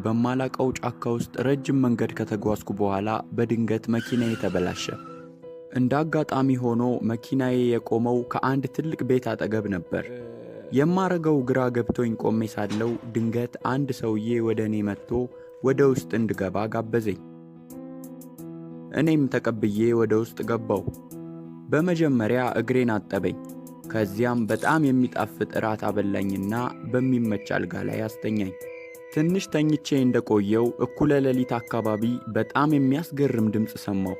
በማላቀው ጫካ ውስጥ ረጅም መንገድ ከተጓዝኩ በኋላ በድንገት መኪናዬ ተበላሸ። እንደ አጋጣሚ ሆኖ መኪናዬ የቆመው ከአንድ ትልቅ ቤት አጠገብ ነበር። የማረገው ግራ ገብቶኝ ቆሜ ሳለው ድንገት አንድ ሰውዬ ወደ እኔ መጥቶ ወደ ውስጥ እንድገባ ጋበዘኝ። እኔም ተቀብዬ ወደ ውስጥ ገባው። በመጀመሪያ እግሬን አጠበኝ። ከዚያም በጣም የሚጣፍጥ እራት አበላኝና በሚመች አልጋ ላይ አስተኛኝ። ትንሽ ተኝቼ እንደቆየው እኩለ ሌሊት አካባቢ በጣም የሚያስገርም ድምፅ ሰማሁ።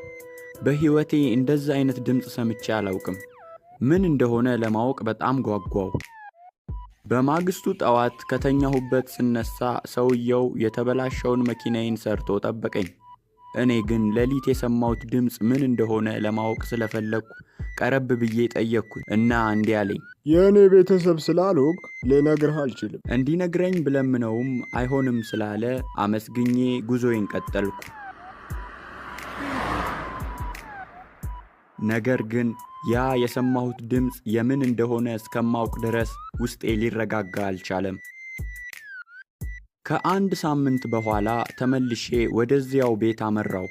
በሕይወቴ እንደዛ አይነት ድምፅ ሰምቼ አላውቅም። ምን እንደሆነ ለማወቅ በጣም ጓጓው። በማግስቱ ጠዋት ከተኛሁበት ስነሳ ሰውየው የተበላሸውን መኪናዬን ሰርቶ ጠበቀኝ። እኔ ግን ሌሊት የሰማሁት ድምፅ ምን እንደሆነ ለማወቅ ስለፈለኩ ቀረብ ብዬ ጠየቅኩት እና እንዲህ አለኝ። የእኔ ቤተሰብ ስላልሆንክ ልነግርህ አልችልም። እንዲነግረኝ ብለምነውም አይሆንም ስላለ አመስግኜ ጉዞዬን ቀጠልኩ። ነገር ግን ያ የሰማሁት ድምፅ የምን እንደሆነ እስከማውቅ ድረስ ውስጤ ሊረጋጋ አልቻለም። ከአንድ ሳምንት በኋላ ተመልሼ ወደዚያው ቤት አመራው።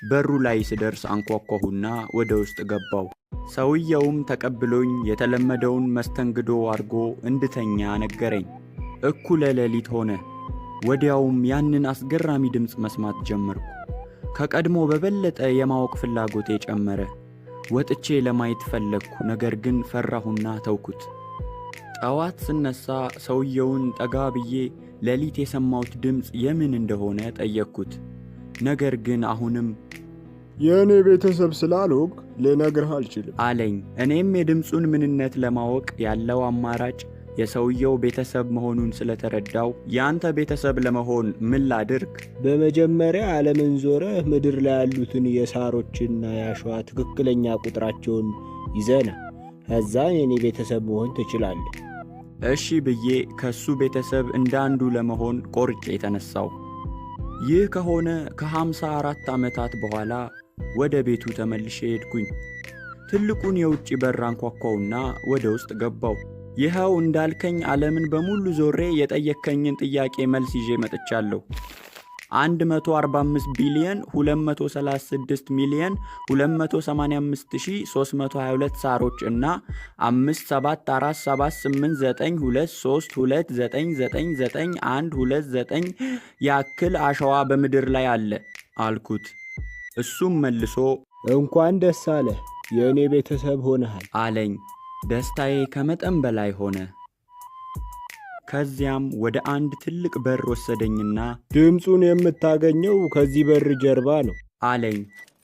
በሩ ላይ ስደርስ አንኳኳሁና ወደ ውስጥ ገባው። ሰውየውም ተቀብሎኝ የተለመደውን መስተንግዶ አድርጎ እንድተኛ ነገረኝ። እኩለ ሌሊት ሆነ። ወዲያውም ያንን አስገራሚ ድምፅ መስማት ጀመርኩ። ከቀድሞ በበለጠ የማወቅ ፍላጎቴ ጨመረ። ወጥቼ ለማየት ፈለግኩ፣ ነገር ግን ፈራሁና ተውኩት። ጠዋት ስነሳ ሰውየውን ጠጋ ብዬ ሌሊት የሰማሁት ድምፅ የምን እንደሆነ ጠየቅኩት። ነገር ግን አሁንም የእኔ ቤተሰብ ስላልሆንክ ልነግርህ አልችልም አለኝ። እኔም የድምፁን ምንነት ለማወቅ ያለው አማራጭ የሰውየው ቤተሰብ መሆኑን ስለተረዳው ያንተ ቤተሰብ ለመሆን ምን ላድርግ? በመጀመሪያ ዓለምን ዞረህ ምድር ላይ ያሉትን የሳሮችና የአሸዋ ትክክለኛ ቁጥራቸውን ይዘና ከዛን የኔ ቤተሰብ መሆን ትችላለህ። እሺ ብዬ ከሱ ቤተሰብ እንዳንዱ ለመሆን ቆርጬ ተነሳው። ይህ ከሆነ ከ54 ዓመታት በኋላ ወደ ቤቱ ተመልሼ ሄድኩኝ። ትልቁን የውጭ በር አንኳኳውና ወደ ውስጥ ገባው። ይኸው እንዳልከኝ ዓለምን በሙሉ ዞሬ የጠየከኝን ጥያቄ መልስ ይዤ መጥቻለሁ። 145 ቢሊዮን 236 ሚሊዮን 285322 ሳሮች እና 5747892329999129 ያክል አሸዋ በምድር ላይ አለ አልኩት። እሱም መልሶ እንኳን ደስ አለህ የእኔ ቤተሰብ ሆነሃል አለኝ። ደስታዬ ከመጠን በላይ ሆነ። ከዚያም ወደ አንድ ትልቅ በር ወሰደኝና ድምፁን የምታገኘው ከዚህ በር ጀርባ ነው አለኝ።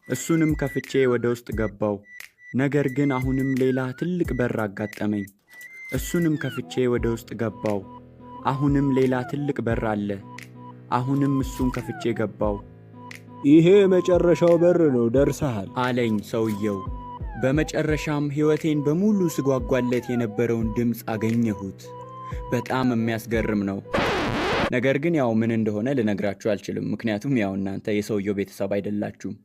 እሱንም ከፍቼ ወደ ውስጥ ገባው። ነገር ግን አሁንም ሌላ ትልቅ በር አጋጠመኝ። እሱንም ከፍቼ ወደ ውስጥ ገባው። አሁንም ሌላ ትልቅ በር አለ። አሁንም እሱን ከፍቼ ገባው። ይሄ የመጨረሻው በር ነው፣ ደርሰሃል አለኝ ሰውየው። በመጨረሻም ሕይወቴን በሙሉ ስጓጓለት የነበረውን ድምፅ አገኘሁት። በጣም የሚያስገርም ነው። ነገር ግን ያው ምን እንደሆነ ልነግራችሁ አልችልም፣ ምክንያቱም ያው እናንተ የሰውየው ቤተሰብ አይደላችሁም።